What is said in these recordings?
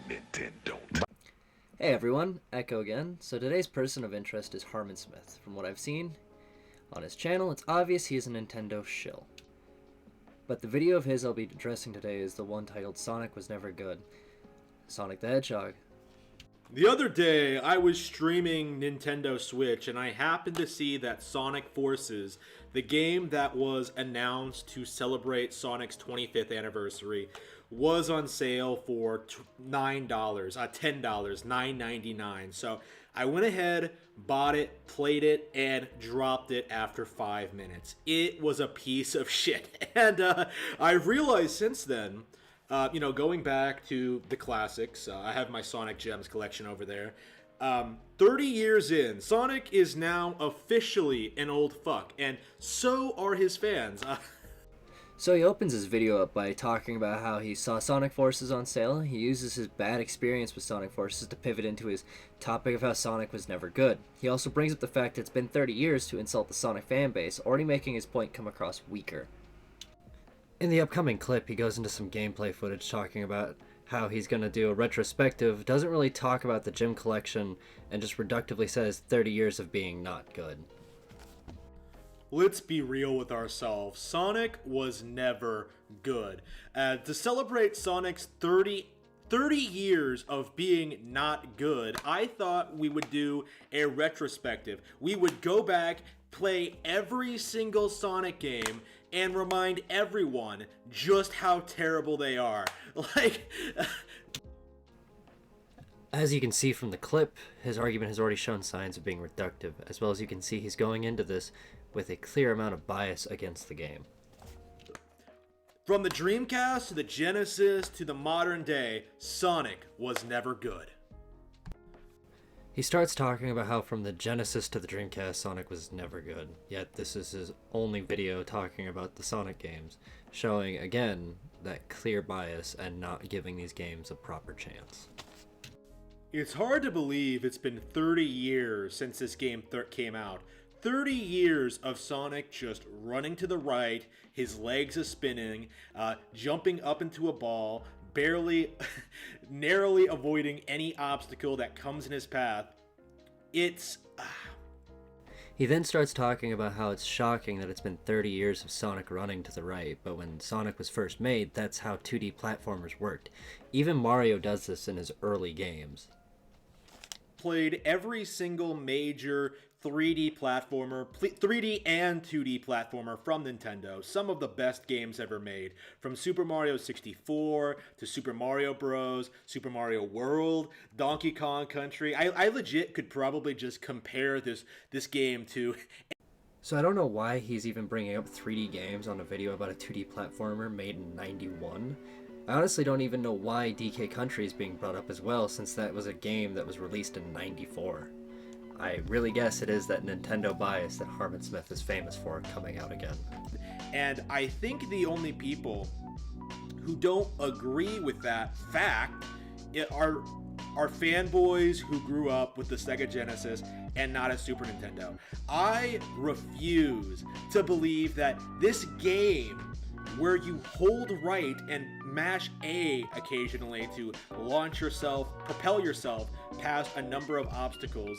Nintendo. Hey everyone, Echo again. So today's person of interest is Harman Smith. From what I've seen on his channel, it's obvious he is a Nintendo shill. But the video of his I'll be addressing today is the one titled Sonic Was Never Good. Sonic the Hedgehog. The other day, I was streaming Nintendo Switch, and I happened to see that Sonic Forces, the game that was announced to celebrate Sonic's 25th anniversary, was on sale for $9, $10, $9.99. So I went ahead, bought it, played it, and dropped it after 5 minutes. It was a piece of shit. And I've realized since then, going back to the classics, I have my Sonic Gems collection over there. 30 years in, Sonic is now officially an old fuck, and so are his fans. So he opens his video up by talking about how he saw Sonic Forces on sale. He uses his bad experience with Sonic Forces to pivot into his topic of how Sonic was never good. He also brings up the fact that it's been 30 years to insult the Sonic fanbase, already making his point come across weaker. In the upcoming clip, he goes into some gameplay footage talking about how he's going to do a retrospective, doesn't really talk about the gym collection, and just reductively says 30 years of being not good. Let's be real with ourselves. Sonic was never good. To celebrate Sonic's 30 years of being not good, I thought we would do a retrospective. We would go back, play every single Sonic game, and remind everyone just how terrible they are. As you can see from the clip, his argument has already shown signs of being reductive, as well as you can see he's going into this with a clear amount of bias against the game. From the Dreamcast to the Genesis to the modern day, Sonic was never good. He starts talking about how from the Genesis to the Dreamcast, Sonic was never good, yet this is his only video talking about the Sonic games, showing, again, that clear bias and not giving these games a proper chance. It's hard to believe it's been 30 years since this game came out. 30 years of Sonic just running to the right, his legs are spinning, jumping up into a ball, narrowly avoiding any obstacle that comes in his path. He then starts talking about how it's shocking that it's been 30 years of Sonic running to the right, but when Sonic was first made, that's how 2D platformers worked. Even Mario does this in his early games. Played every single major 3D platformer, 3D and 2D platformer from Nintendo. Some of the best games ever made. From Super Mario 64 to Super Mario Bros, Super Mario World, Donkey Kong Country. I legit could probably just compare this game to... So I don't know why he's even bringing up 3D games on a video about a 2D platformer made in '91. I honestly don't even know why DK Country is being brought up as well, since that was a game that was released in '94. I really guess it is that Nintendo bias that Harman Smith is famous for coming out again. And I think the only people who don't agree with that fact are fanboys who grew up with the Sega Genesis and not a Super Nintendo. I refuse to believe that this game, where you hold right and mash A occasionally to launch yourself, propel yourself past a number of obstacles,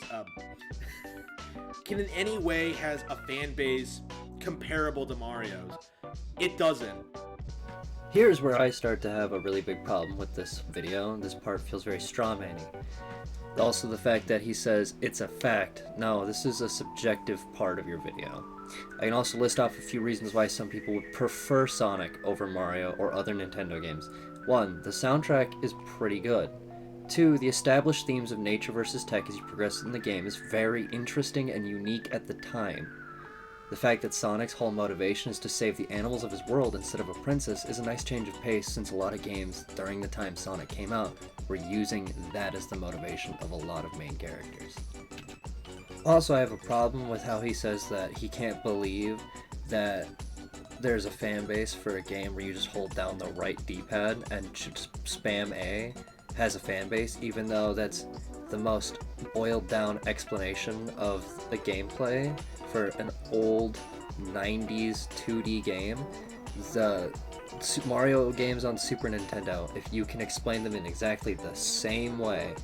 can in any way has a fan base comparable to Mario's. It doesn't. Here's where I start to have a really big problem with this video. This part feels very strawmanny. Also the fact that he says it's a fact. No, this is a subjective part of your video. I can also list off a few reasons why some people would prefer Sonic over Mario or other Nintendo games. 1. The soundtrack is pretty good. 2. The established themes of nature versus tech as you progress in the game is very interesting and unique at the time. The fact that Sonic's whole motivation is to save the animals of his world instead of a princess is a nice change of pace, since a lot of games during the time Sonic came out were using that as the motivation of a lot of main characters. Also, I have a problem with how he says that he can't believe that there's a fan base for a game where you just hold down the right D-pad and just spam A has a fan base, even though that's the most boiled down explanation of the gameplay for an old 90s 2D game. The Mario games on Super Nintendo, if you can explain them in exactly the same way,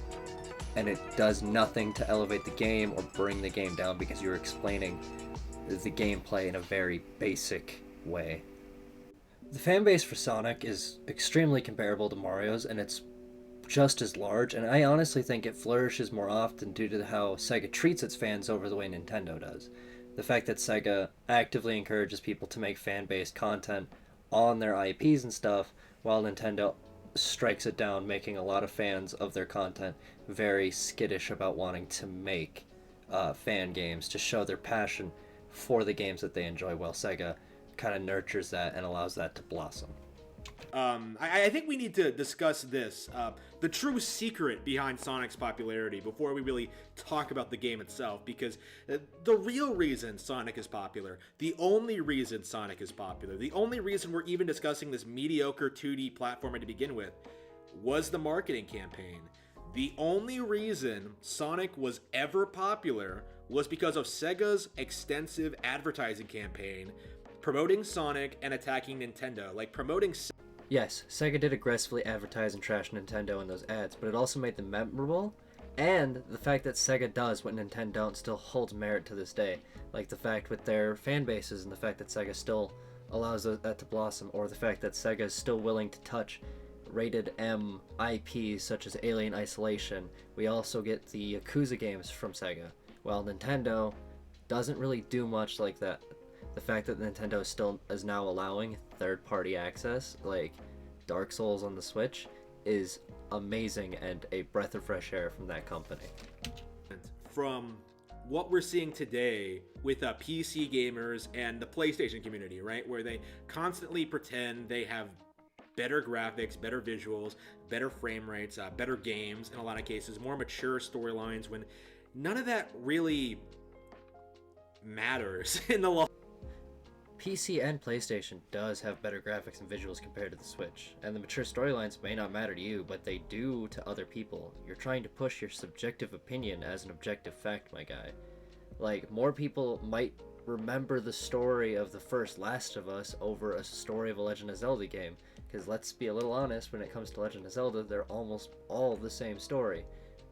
and it does nothing to elevate the game or bring the game down because you're explaining the gameplay in a very basic way. The fan base for Sonic is extremely comparable to Mario's, and it's just as large, and I honestly think it flourishes more often due to how Sega treats its fans over the way Nintendo does. The fact that Sega actively encourages people to make fan-based content on their IPs and stuff, while Nintendo strikes it down, making a lot of fans of their content very skittish about wanting to make fan games to show their passion for the games that they enjoy, while Sega kind of nurtures that and allows that to blossom. I think we need to discuss this, the true secret behind Sonic's popularity before we really talk about the game itself, because the real reason Sonic is popular, the only reason Sonic is popular, the only reason we're even discussing this mediocre 2D platformer to begin with, was the marketing campaign. The only reason Sonic was ever popular was because of Sega's extensive advertising campaign promoting Sonic and attacking Nintendo, like promoting... Yes, Sega did aggressively advertise and trash Nintendo in those ads, but it also made them memorable, and the fact that Sega does what Nintendo don't still holds merit to this day, like the fact with their fan bases and the fact that Sega still allows that to blossom, or the fact that Sega is still willing to touch rated M IPs such as Alien Isolation. We also get the Yakuza games from Sega, while Nintendo doesn't really do much like that. The fact that Nintendo still is now allowing third-party access, like Dark Souls on the Switch, is amazing and a breath of fresh air from that company. From what we're seeing today with PC gamers and the PlayStation community, right, where they constantly pretend they have better graphics, better visuals, better frame rates, better games, in a lot of cases, more mature storylines, when none of that really matters in the long. PC and PlayStation does have better graphics and visuals compared to the Switch, and the mature storylines may not matter to you, but they do to other people. You're trying to push your subjective opinion as an objective fact, my guy. Like, more people might remember the story of the first Last of Us over a story of a Legend of Zelda game, because let's be a little honest, when it comes to Legend of Zelda, they're almost all the same story.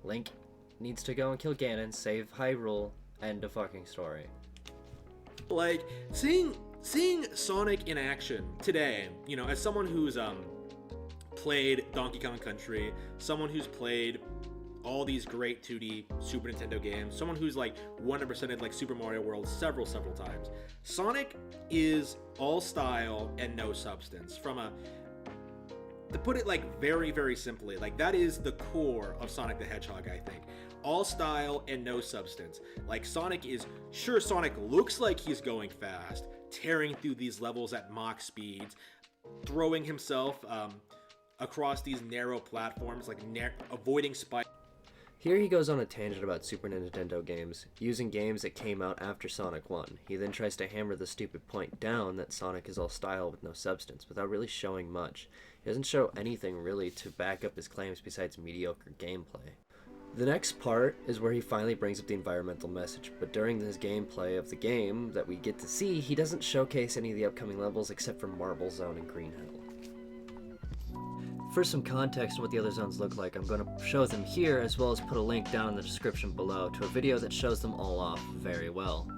Link needs to go and kill Ganon, save Hyrule, end of fucking story. Like, seeing Sonic in action today, you know, as someone who's played Donkey Kong Country, someone who's played all these great 2D Super Nintendo games, someone who's like 100%ed like Super Mario World several times, Sonic is all style and no substance. To put it like very simply, like that is the core of Sonic the Hedgehog, I think. All style and no substance. Like Sonic looks like he's going fast, tearing through these levels at Mach speeds, throwing himself across these narrow platforms, like avoiding spikes. Here he goes on a tangent about Super Nintendo games, using games that came out after Sonic 1. He then tries to hammer the stupid point down that Sonic is all style with no substance, without really showing much. He doesn't show anything really to back up his claims besides mediocre gameplay. The next part is where he finally brings up the environmental message, but during his gameplay of the game that we get to see, he doesn't showcase any of the upcoming levels except for Marble Zone and Green Hill. For some context on what the other zones look like, I'm going to show them here, as well as put a link down in the description below to a video that shows them all off very well.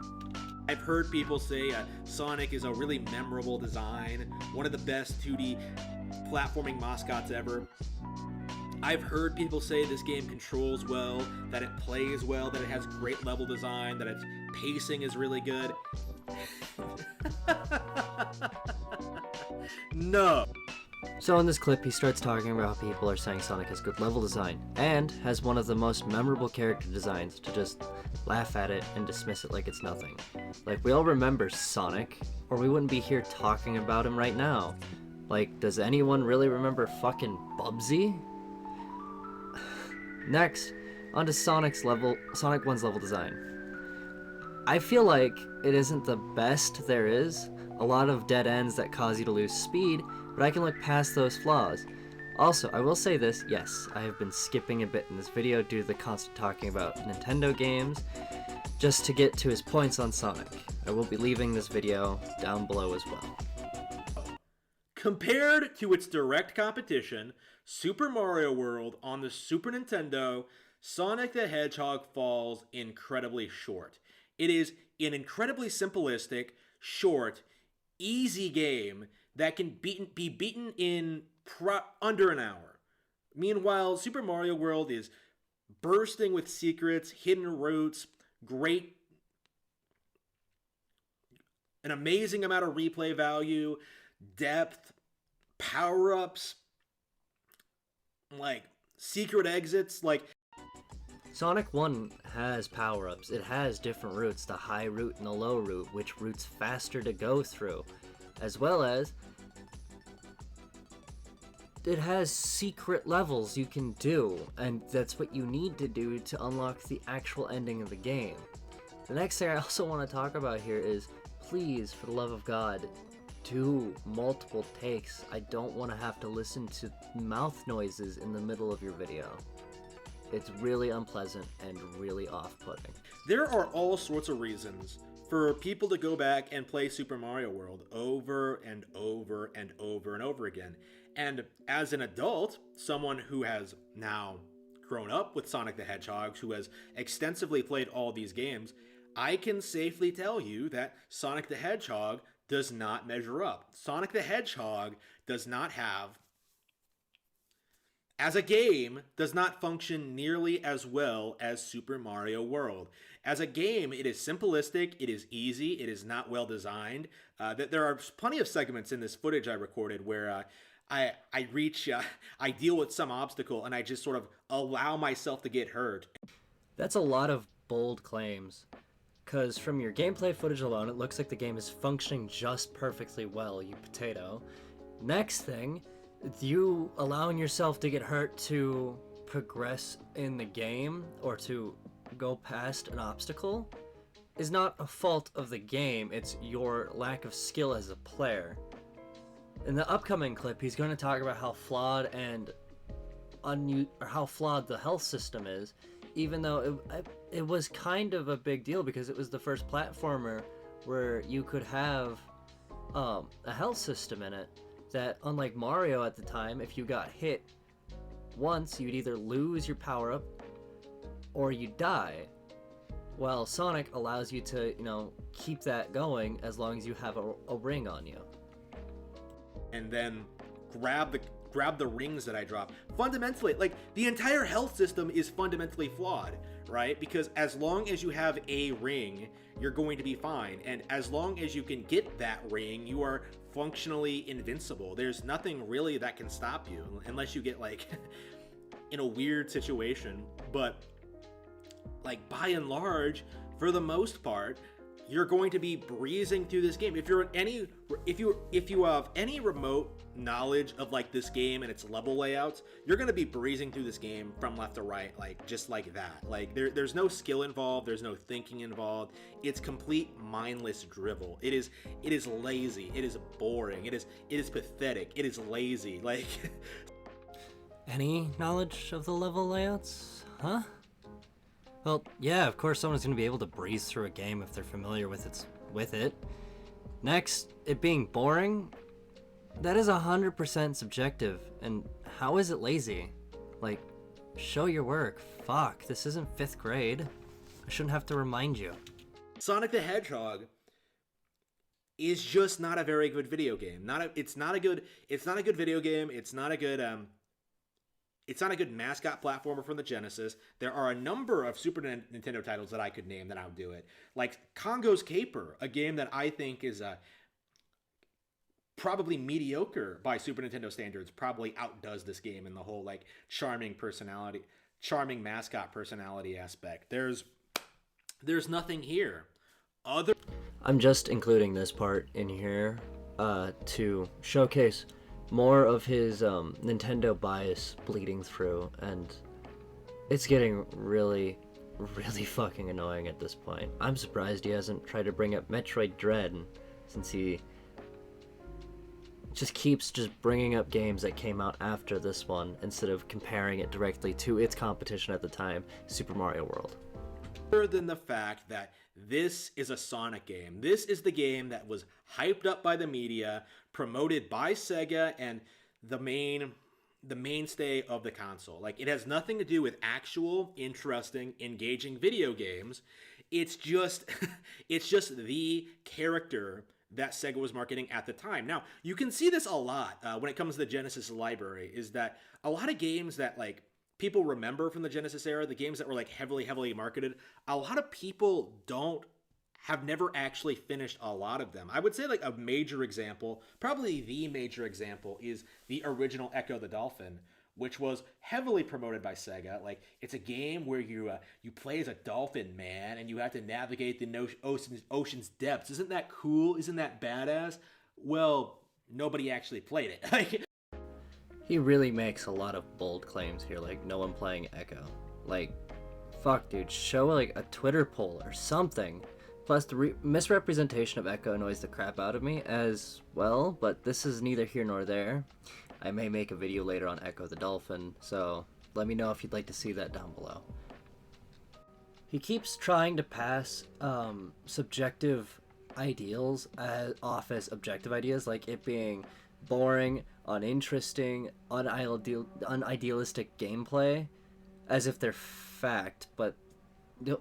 I've heard people say Sonic is a really memorable design, one of the best 2D platforming mascots ever. I've heard people say this game controls well, that it plays well, that it has great level design, that its pacing is really good. No. So in this clip, he starts talking about how people are saying Sonic has good level design, and has one of the most memorable character designs, to just laugh at it and dismiss it like it's nothing. Like, we all remember Sonic, or we wouldn't be here talking about him right now. Like, does anyone really remember fucking Bubsy? Next, onto Sonic 1's level design. I feel like it isn't the best there is, a lot of dead ends that cause you to lose speed, but I can look past those flaws. Also, I will say this, yes, I have been skipping a bit in this video due to the constant talking about Nintendo games, just to get to his points on Sonic. I will be leaving this video down below as well. Compared to its direct competition, Super Mario World on the Super Nintendo, Sonic the Hedgehog falls incredibly short. It is an incredibly simplistic, short, easy game that can be beaten in under an hour. Meanwhile, Super Mario World is bursting with secrets, hidden routes, an amazing amount of replay value, depth, power-ups, like secret exits, like Sonic 1 has power-ups. It has different routes, the high route and the low route, which route's faster to go through, as well as it has secret levels you can do, and that's what you need to do to unlock the actual ending of the game. The next thing I also want to talk about here is, please, for the love of God, do multiple takes. I don't want to have to listen to mouth noises in the middle of your video. It's really unpleasant and really off-putting. There are all sorts of reasons for people to go back and play Super Mario World over and over and over and over again. And as an adult, someone who has now grown up with Sonic the Hedgehog, who has extensively played all these games, I can safely tell you that Sonic the Hedgehog does not measure up. Sonic the Hedgehog does not have, as a game, does not function nearly as well as Super Mario World. As a game, it is simplistic, it is easy, it is not well designed. There are plenty of segments in this footage I recorded where I deal with some obstacle and I just sort of allow myself to get hurt. That's a lot of bold claims, because from your gameplay footage alone, it looks like the game is functioning just perfectly well, you potato. Next thing, you allowing yourself to get hurt to progress in the game or to go past an obstacle is not a fault of the game, it's your lack of skill as a player. In the upcoming clip, he's going to talk about how flawed and how flawed the health system is, even though it was kind of a big deal because it was the first platformer where you could have a health system in it that, unlike Mario at the time, if you got hit once, you'd either lose your power-up or you die. Well, Sonic allows you to, keep that going as long as you have a ring on you. And then grab the rings that I drop. Fundamentally, like, the entire health system is fundamentally flawed, right? Because as long as you have a ring, you're going to be fine. And as long as you can get that ring, you are functionally invincible. There's nothing really that can stop you, unless you get, like, in a weird situation. But, like, by and large, for the most part, you're going to be breezing through this game. If you have any remote knowledge of, like, this game and its level layouts, you're going to be breezing through this game from left to right, like, just like that. Like, there's no skill involved, there's no thinking involved. It's complete mindless drivel. It is lazy, it is boring, it is pathetic, it is lazy. Like, any knowledge of the level layouts? Huh? Well, yeah, of course someone's going to be able to breeze through a game if they're familiar with it. Next, it being boring? That is 100% subjective, and how is it lazy? Like, show your work. Fuck, this isn't 5th grade. I shouldn't have to remind you. Sonic the Hedgehog is just not a very good video game. It's not a good video game. It's not a good mascot platformer from the Genesis. There are a number of Super Nintendo titles that I could name that I would do it. Like Congo's Caper, a game that I think is probably mediocre by Super Nintendo standards, probably outdoes this game in the whole, like, charming mascot personality aspect. There's nothing here. I'm just including this part in here to showcase more of his Nintendo bias bleeding through, and it's getting really, really fucking annoying at this point. I'm surprised he hasn't tried to bring up Metroid Dread, since he just keeps bringing up games that came out after this one instead of comparing it directly to its competition at the time, Super Mario World. Other than the fact that this is a Sonic game. This is the game that was hyped up by the media, promoted by Sega, and the mainstay of the console. Like, it has nothing to do with actual, interesting, engaging video games. It's just it's just the character that Sega was marketing at the time. Now, you can see this a lot when it comes to the Genesis library, is that a lot of games that, like, people remember from the Genesis era, the games that were, like, heavily marketed, a lot of people have never actually finished a lot of them. I would say, like, a major example, probably the major example, is the original Echo the Dolphin, which was heavily promoted by Sega. Like, it's a game where you play as a dolphin, man, and you have to navigate the ocean's depths. Isn't that cool? Isn't that badass? Well, nobody actually played it. Like, He really makes a lot of bold claims here, like no one playing Echo. Like, fuck, dude, show like a Twitter poll or something. Plus, the misrepresentation of Echo annoys the crap out of me as well, but this is neither here nor there. I may make a video later on Echo the Dolphin, so let me know if you'd like to see that down below. He keeps trying to pass subjective ideals off as objective ideas, like it being boring, uninteresting, unidealistic gameplay, as if they're fact, but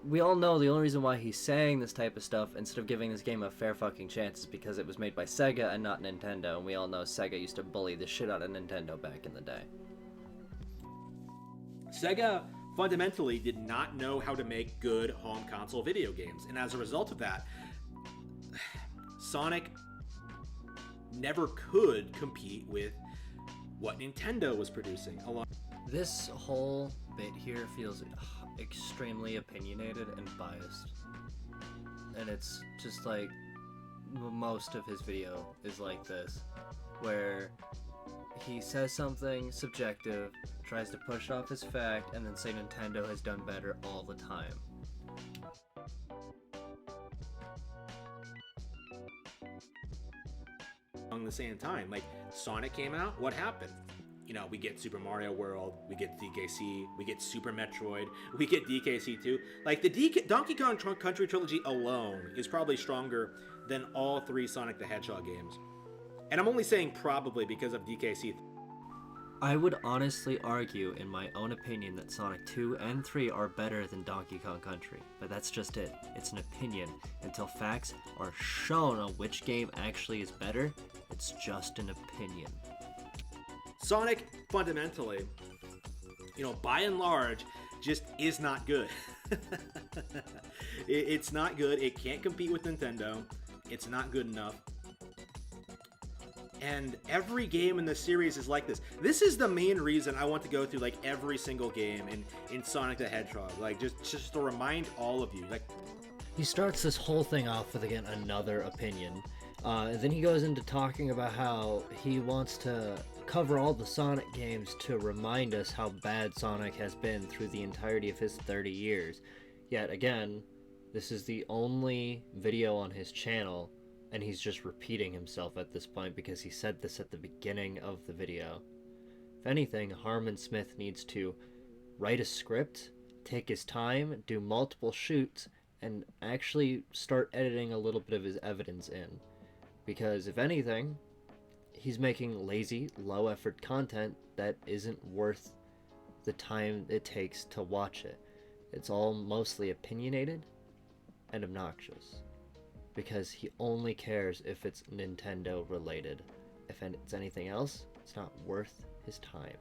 we all know the only reason why he's saying this type of stuff instead of giving this game a fair fucking chance is because it was made by Sega and not Nintendo, and we all know Sega used to bully the shit out of Nintendo back in the day. Sega fundamentally did not know how to make good home console video games, and as a result of that, Sonic never could compete with what Nintendo was producing. This whole bit here feels extremely opinionated and biased, and it's just like most of his video is like this, where he says something subjective, tries to push off as fact, and then say Nintendo has done better all the time. At the same time, like, Sonic came out, what happened? You know, we get Super Mario World, we get DKC, we get Super Metroid, we get DKC 2. Like, the Donkey Kong Country trilogy alone is probably stronger than all three Sonic the Hedgehog games. And I'm only saying probably because of DKC. I would honestly argue, in my own opinion, that Sonic 2 and 3 are better than Donkey Kong Country, but that's just it. It's an opinion. Until facts are shown on which game actually is better, it's just an opinion. Sonic, fundamentally, you know, by and large, just is not good. It's not good. It can't compete with Nintendo. It's not good enough. And every game in the series is like this. This is the main reason I want to go through, like, every single game in Sonic the Hedgehog. Like, just to remind all of you. Like, he starts this whole thing off with, again, another opinion. And then he goes into talking about how he wants to cover all the Sonic games to remind us how bad Sonic has been through the entirety of his 30 years. Yet again, this is the only video on his channel, and he's just repeating himself at this point because he said this at the beginning of the video. If anything, Harman Smith needs to write a script, take his time, do multiple shoots, and actually start editing a little bit of his evidence in. Because if anything, he's making lazy, low-effort content that isn't worth the time it takes to watch it. It's all mostly opinionated and obnoxious. Because he only cares if it's Nintendo related. If it's anything else, it's not worth his time.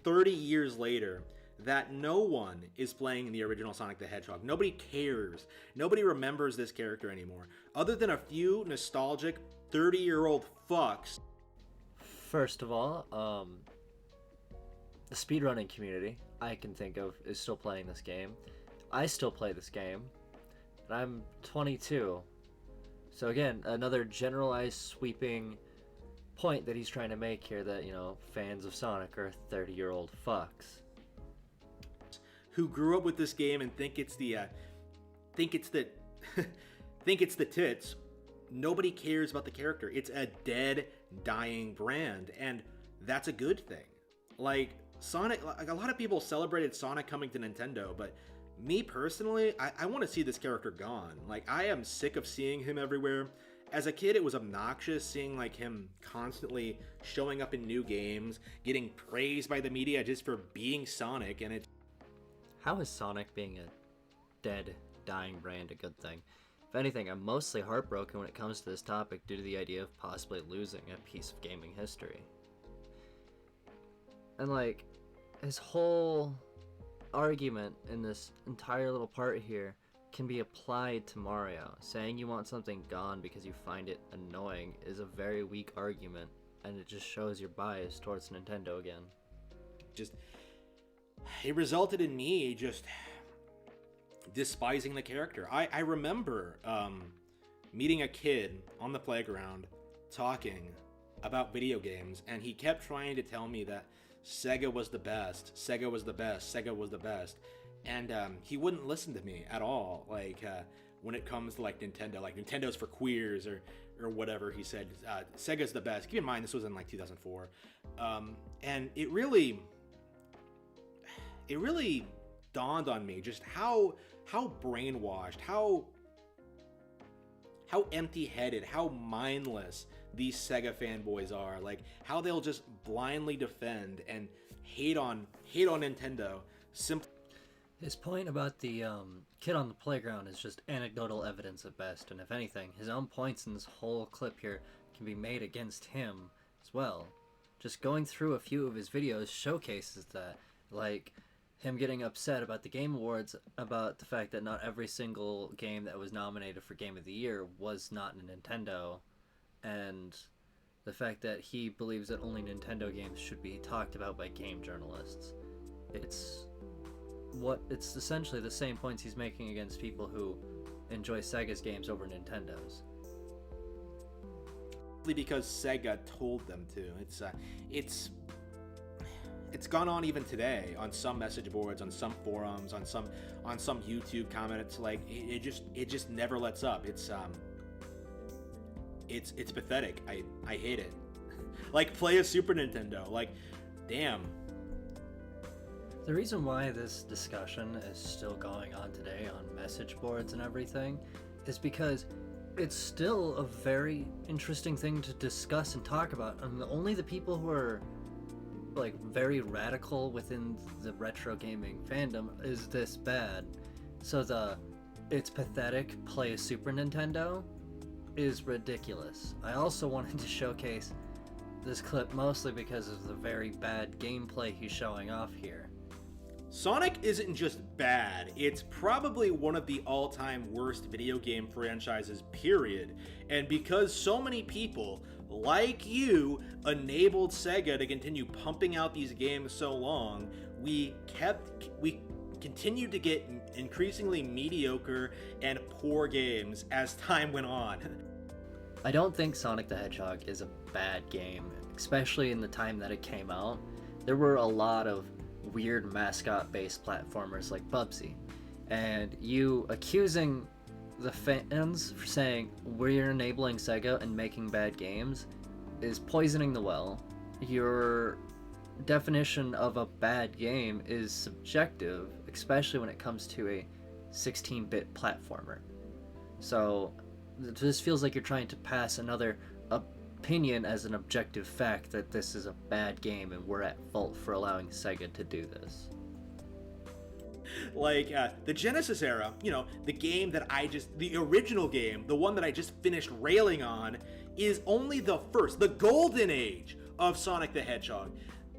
30 years later, that no one is playing the original Sonic the Hedgehog. Nobody cares. Nobody remembers this character anymore. Other than a few nostalgic 30-year-old fucks. First of all, the speedrunning community I can think of is still playing this game. I still play this game. And I'm 22. So again, another generalized sweeping point that he's trying to make here, that, you know, fans of Sonic are 30-year-old fucks. Who grew up with this game and think it's the tits. Nobody cares about the character. It's a dead, dying brand, and that's a good thing. Like, Sonic, like, a lot of people celebrated Sonic coming to Nintendo, but Me personally, I want to see this character gone. Like, I am sick of seeing him everywhere. As a kid, it was obnoxious seeing like him constantly showing up in new games, getting praised by the media just for being Sonic, and it. How is Sonic being a dead, dying brand a good thing? If anything, I'm mostly heartbroken when it comes to this topic due to the idea of possibly losing a piece of gaming history. And like, his whole argument in this entire little part here can be applied to Mario. Saying you want something gone because you find it annoying is a very weak argument, and it just shows your bias towards Nintendo again. It resulted in me just despising the character. I remember meeting a kid on the playground talking about video games, and he kept trying to tell me that Sega was the best, Sega was the best, Sega was the best, and he wouldn't listen to me at all. Like when it comes to like Nintendo's for queers or whatever. He said Sega's the best. Keep in mind this was in like 2004, and it really dawned on me just how brainwashed, how empty-headed, how mindless these Sega fanboys are. Like how they'll just blindly defend and hate on Nintendo simply. His point about the kid on the playground is just anecdotal evidence at best, and if anything, his own points in this whole clip here can be made against him as well. Just going through a few of his videos showcases that, like him getting upset about the Game Awards, about the fact that not every single game that was nominated for Game of the Year was not Nintendo, and the fact that he believes that only Nintendo games should be talked about by game journalists. It's essentially the same points he's making against people who enjoy Sega's games over Nintendo's. Because Sega told them to. It's gone on even today on some message boards, on some forums, on some YouTube comments. Like it just never lets up. It's pathetic. I hate it. Like play a Super Nintendo. Like damn. The reason why this discussion is still going on today on message boards and everything is because it's still a very interesting thing to discuss and talk about, and only the people who are like very radical within the retro gaming fandom is this bad. So it's pathetic, play a Super Nintendo is ridiculous. I also wanted to showcase this clip mostly because of the very bad gameplay he's showing off here. Sonic isn't just bad, it's probably one of the all-time worst video game franchises, period. And because so many people, like you, enabled Sega to continue pumping out these games so long, we continued to get increasingly mediocre and poor games as time went on. I don't think Sonic the Hedgehog is a bad game, especially in the time that it came out. There were a lot of weird mascot-based platformers like Bubsy, and you accusing the fans for saying we're enabling Sega and making bad games is poisoning the well. Your definition of a bad game is subjective, especially when it comes to a 16-bit platformer. So this feels like you're trying to pass another opinion as an objective fact that this is a bad game and we're at fault for allowing Sega to do this. Like the Genesis era, the original game, the one that I just finished railing on, is only the golden age of Sonic the Hedgehog.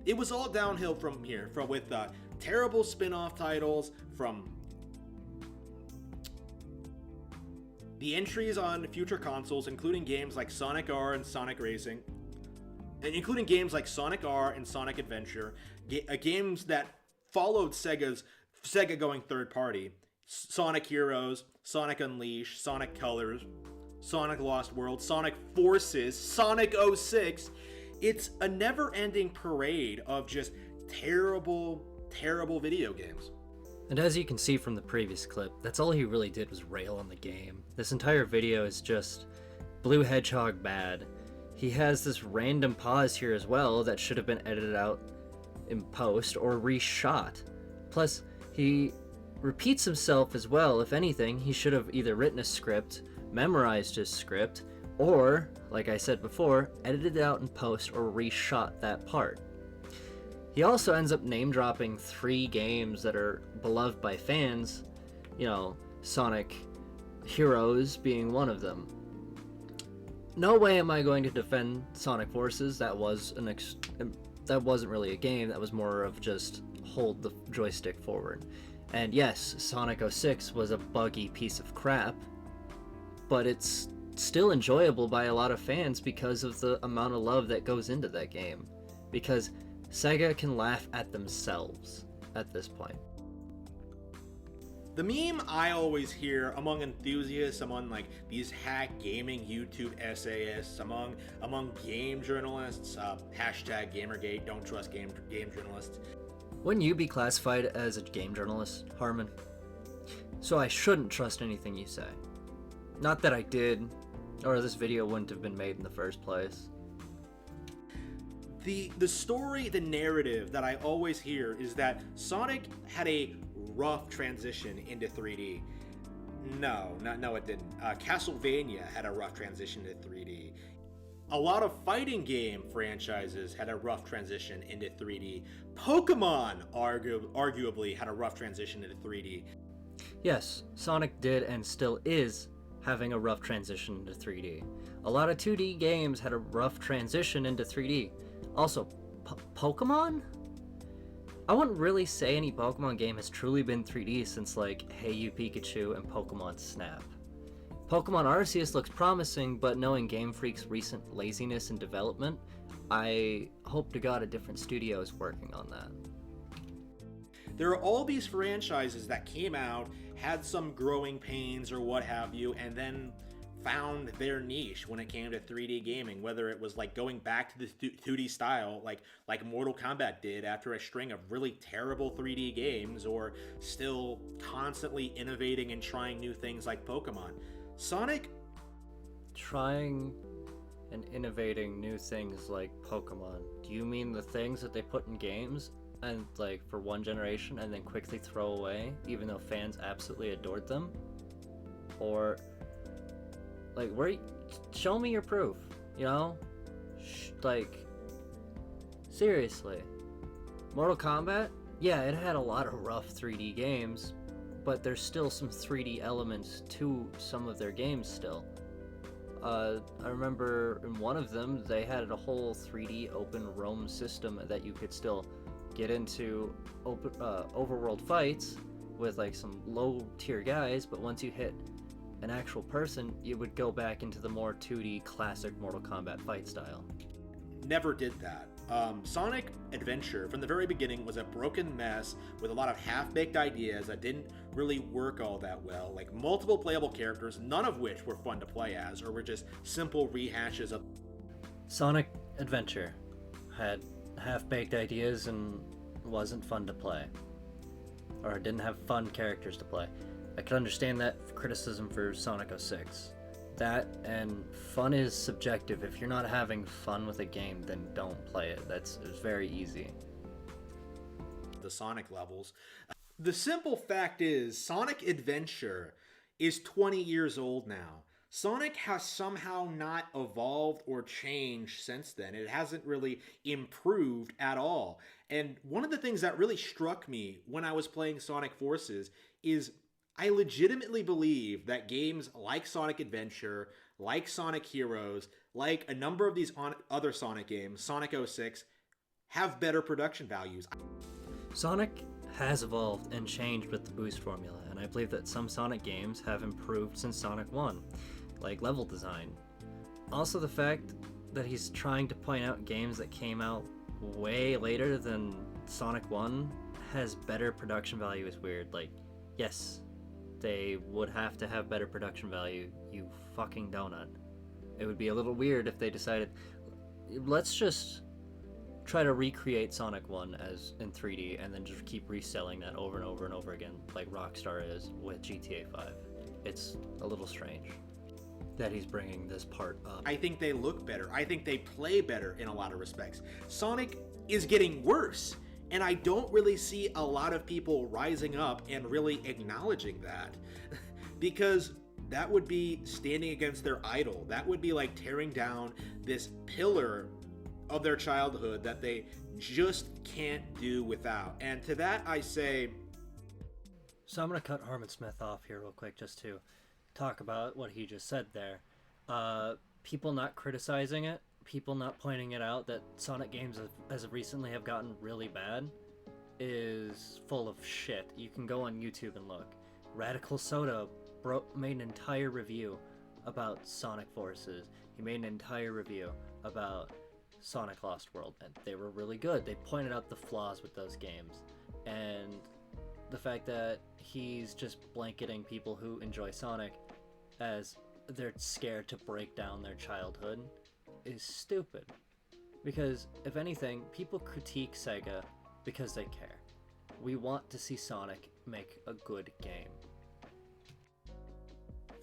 It was all downhill from here, with terrible spin-off titles, from the entries on future consoles, including games like Sonic R and Sonic Racing, and including games like Sonic R and Sonic Adventure, games that followed Sega going third party, Sonic Heroes, Sonic Unleashed, Sonic Colors, Sonic Lost World, Sonic Forces, Sonic 06. It's a never-ending parade of just terrible, terrible video games. And as you can see from the previous clip, that's all he really did was rail on the game. This entire video is just Blue Hedgehog bad. He has this random pause here as well that should have been edited out in post or reshot. Plus, he repeats himself as well. If anything, he should have either written a script, memorized his script, or, like I said before, edited it out in post or reshot that part. He also ends up name dropping 3 games that are beloved by fans, you know, Sonic Heroes being one of them. No way am I going to defend Sonic Forces. That wasn't really a game. That was more of just hold the joystick forward. And yes, Sonic 06 was a buggy piece of crap, but it's still enjoyable by a lot of fans because of the amount of love that goes into that game. Because Sega can laugh at themselves at this point. The meme I always hear among enthusiasts, among like these hack gaming YouTube essayists, among game journalists, hashtag Gamergate, don't trust game journalists. Wouldn't you be classified as a game journalist, Harman? So I shouldn't trust anything you say. Not that I did, or this video wouldn't have been made in the first place. The story, the narrative that I always hear is that Sonic had a rough transition into 3D. No, it didn't. Castlevania had a rough transition to 3D. A lot of fighting game franchises had a rough transition into 3D. Pokemon arguably had a rough transition into 3D. Yes, Sonic did and still is having a rough transition into 3D. A lot of 2D games had a rough transition into 3D. Also, Pokemon? I wouldn't really say any Pokemon game has truly been 3D since like Hey You Pikachu and Pokemon Snap. Pokemon Arceus looks promising, but knowing Game Freak's recent laziness in development, I hope to God a different studio is working on that. There are all these franchises that came out, had some growing pains or what have you, and then found their niche when it came to 3D gaming, whether it was like going back to the 2D style like Mortal Kombat did after a string of really terrible 3D games, or still constantly innovating and trying new things like Pokemon. Sonic trying and innovating new things like Pokemon. Do you mean the things that they put in games and like for one generation and then quickly throw away even though fans absolutely adored them? Or like, show me your proof, you know? Like, seriously. Mortal Kombat? Yeah, it had a lot of rough 3D games, but there's still some 3D elements to some of their games still. I remember in one of them, they had a whole 3D open roam system that you could still get into overworld fights with like some low tier guys, but once you hit an actual person, you would go back into the more 2D classic Mortal Kombat fight style. Never did that. Sonic Adventure from the very beginning was a broken mess with a lot of half-baked ideas that didn't really work all that well, like multiple playable characters, none of which were fun to play as or were just simple rehashes of. Sonic Adventure had half-baked ideas and wasn't fun to play, or didn't have fun characters to play. I could understand that criticism for Sonic 06. That and fun is subjective. If you're not having fun with a game, then don't play it. It's very easy. The Sonic levels. The simple fact is, Sonic Adventure is 20 years old now. Sonic has somehow not evolved or changed since then. It hasn't really improved at all. And one of the things that really struck me when I was playing Sonic Forces is I legitimately believe that games like Sonic Adventure, like Sonic Heroes, like a number of these other Sonic games, Sonic 06, have better production values. Sonic has evolved and changed with the boost formula, and I believe that some Sonic games have improved since Sonic 1, like level design. Also the fact that he's trying to point out games that came out way later than Sonic 1 has better production value is weird. Like, yes, they would have to have better production value, you fucking donut. It would be a little weird if they decided, let's just try to recreate Sonic 1 as in 3D and then just keep reselling that over and over and over again like Rockstar is with GTA 5. It's a little strange that he's bringing this part up. I think they look better. I think they play better in a lot of respects. Sonic is getting worse And I don't really see a lot of people rising up and really acknowledging that. Because that would be standing against their idol. That would be like tearing down this pillar of their childhood that they just can't do without. And to that I say... So I'm going to cut Harman Smith off here real quick just to talk about what he just said there. People not criticizing it, people not pointing it out that Sonic games as of recently have gotten really bad is full of shit. You can go on YouTube and look. Radical Soda made an entire review about Sonic Forces. He made an entire review about Sonic Lost World, and they were really good. They pointed out the flaws with those games, and the fact that he's just blanketing people who enjoy Sonic as they're scared to break down their childhood is stupid. Because, if anything, people critique Sega because they care. We want to see Sonic make a good game.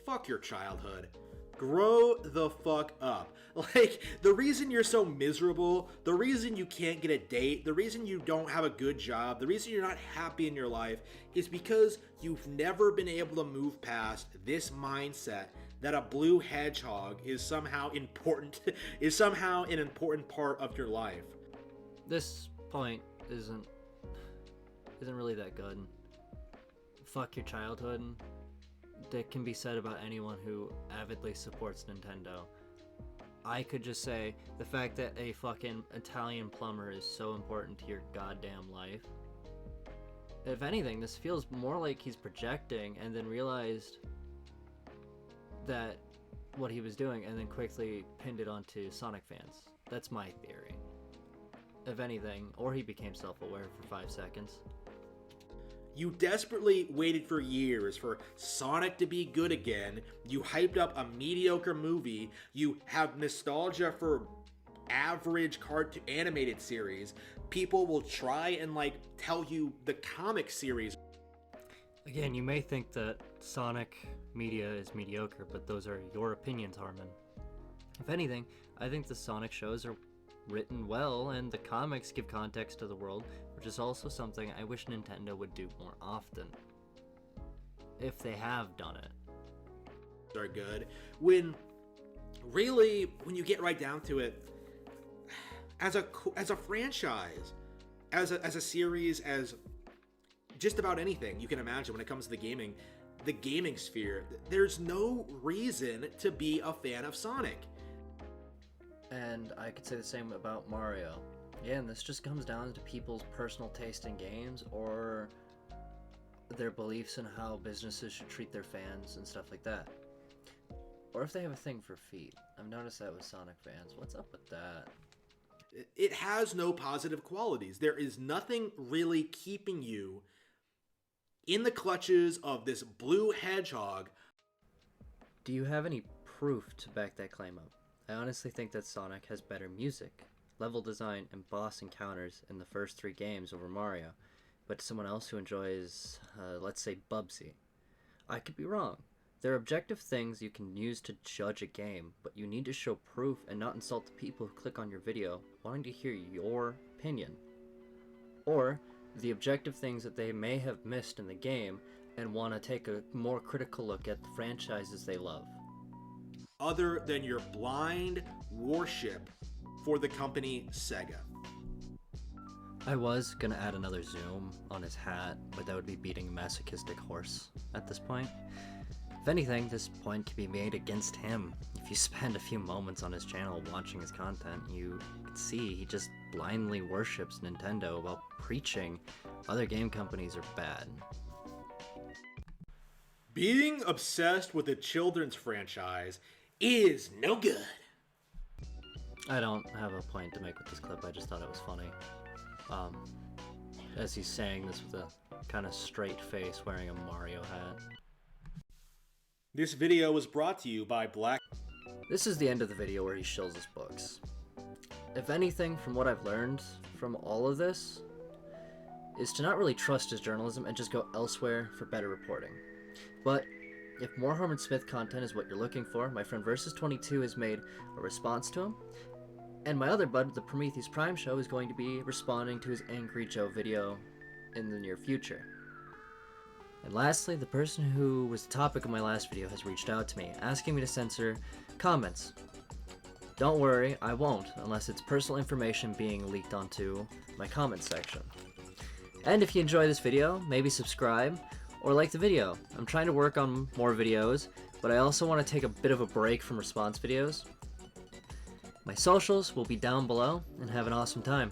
Fuck your childhood. Grow the fuck up. Like, the reason you're so miserable, the reason you can't get a date, the reason you don't have a good job, the reason you're not happy in your life is because you've never been able to move past this mindset that a blue hedgehog is somehow important, is somehow an important part of your life. This point isn't really that good. Fuck your childhood. That can be said about anyone who avidly supports Nintendo. I could just say the fact that a fucking Italian plumber is so important to your goddamn life. If anything, this feels more like he's projecting and then realized that what he was doing and then quickly pinned it onto Sonic fans. That's my theory. If anything, or he became self-aware for 5 seconds. You desperately waited for years for Sonic to be good again. You hyped up a mediocre movie. You have nostalgia for average cartoon animated series. People will try and tell you the comic series. Again, you may think that Sonic media is mediocre, but those are your opinions, Harman. If anything, I think the Sonic shows are written well, and the comics give context to the world, which is also something I wish Nintendo would do more often. If they have done it. Are good. When you get right down to it, as a franchise, as a series, as just about anything you can imagine when it comes to the gaming sphere, there's no reason to be a fan of Sonic. And I could say the same about Mario. Yeah, and this just comes down to people's personal taste in games or their beliefs in how businesses should treat their fans and stuff like that. Or if they have a thing for feet. I've noticed that with Sonic fans. What's up with that? It has no positive qualities. There is nothing really keeping you in the clutches of this blue hedgehog. Do you have any proof to back that claim up? I honestly think that Sonic has better music, level design, and boss encounters in the first 3 games over Mario, but to someone else who enjoys, let's say, Bubsy. I could be wrong. There are objective things you can use to judge a game, but you need to show proof and not insult the people who click on your video wanting to hear your opinion. Or the objective things that they may have missed in the game and want to take a more critical look at the franchises they love. Other than your blind worship for the company Sega. I was gonna add another zoom on his hat, but that would be beating a masochistic horse at this point. If anything, this point can be made against him. If you spend a few moments on his channel watching his content, you can see he just blindly worships Nintendo while preaching other game companies are bad. Being obsessed with a children's franchise is no good. I don't have a point to make with this clip, I just thought it was funny. As he's saying this with a kind of straight face wearing a Mario hat. This video was brought to you by Black... This is the end of the video where he shills his books. If anything, from what I've learned from all of this, is to not really trust his journalism and just go elsewhere for better reporting. But if more Harman Smith content is what you're looking for, my friend Veresus22 has made a response to him, And my other bud, the Prometheus Prime Show, is going to be responding to his Angry Joe video in the near future. And lastly, the person who was the topic of my last video has reached out to me, asking me to censor comments. Don't worry, I won't, unless it's personal information being leaked onto my comment section. And if you enjoy this video, maybe subscribe or like the video. I'm trying to work on more videos, but I also want to take a bit of a break from response videos. My socials will be down below, and have an awesome time.